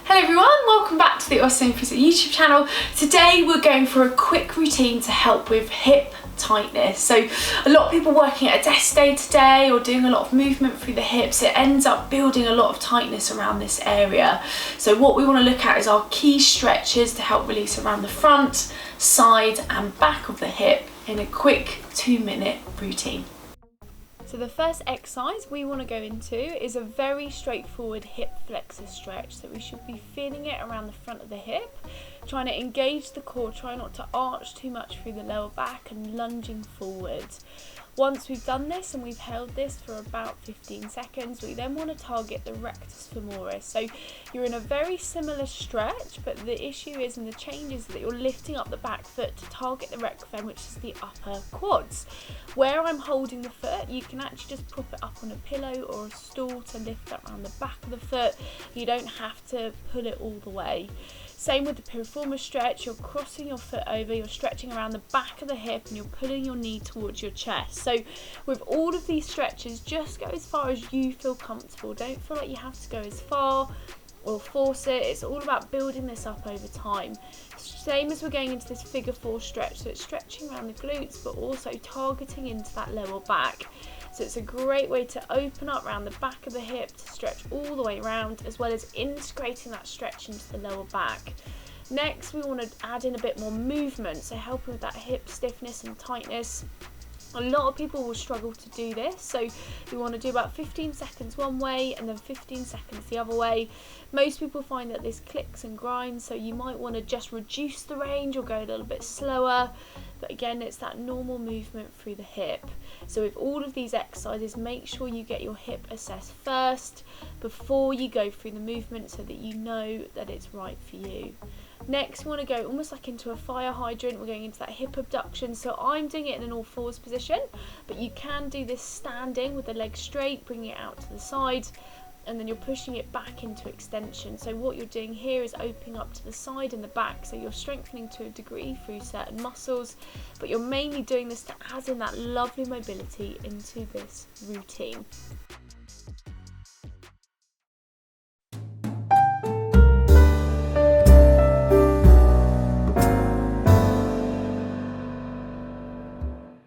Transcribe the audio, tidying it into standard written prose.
Hello everyone, welcome back to the Awesome Physio YouTube channel. Today we're going for a quick routine to help with hip tightness. So a lot of people working at a desk day today or doing a lot of movement through the hips, it ends up building a lot of tightness around this area. So what we want to look at is our key stretches to help release around the front, side and back of the hip in a quick 2-minute routine. So the first exercise we want to go into is a very straightforward hip flexor stretch. So we should be feeling it around the front of the hip, trying to engage the core, try not to arch too much through the lower back and lunging forward. Once we've done this and we've held this for about 15 seconds, we then want to target the rectus femoris. So you're in a very similar stretch, but the issue is, and the change is, that you're lifting up the back foot to target the rec fem, which is the upper quads. Where I'm holding the foot, you can actually just prop it up on a pillow or a stool to lift that around the back of the foot. You don't have to pull it all the way. Same with the piriformis stretch, you're crossing your foot over, you're stretching around the back of the hip and you're pulling your knee towards your chest. So with all of these stretches, just go as far as you feel comfortable. Don't feel like you have to go as far or force it. It's all about building this up over time. Same as we're going into this figure 4 stretch, so it's stretching around the glutes but also targeting into that lower back. So it's a great way to open up around the back of the hip, to stretch all the way around, as well as integrating that stretch into the lower back. Next, we want to add in a bit more movement, so helping with that hip stiffness and tightness. A lot of people will struggle to do this, so you want to do about 15 seconds one way and then 15 seconds the other way. Most people find that this clicks and grinds, so you might want to just reduce the range or go a little bit slower. But again, it's that normal movement through the hip. So with all of these exercises, make sure you get your hip assessed first before you go through the movement, so that you know that it's right for you. Next, we want to go almost like into a fire hydrant. We're going into that hip abduction. So I'm doing it in an all fours position, but you can do this standing with the legs straight, bringing it out to the side, and then you're pushing it back into extension. So what you're doing here is opening up to the side and the back, so you're strengthening to a degree through certain muscles, but you're mainly doing this to add in that lovely mobility into this routine.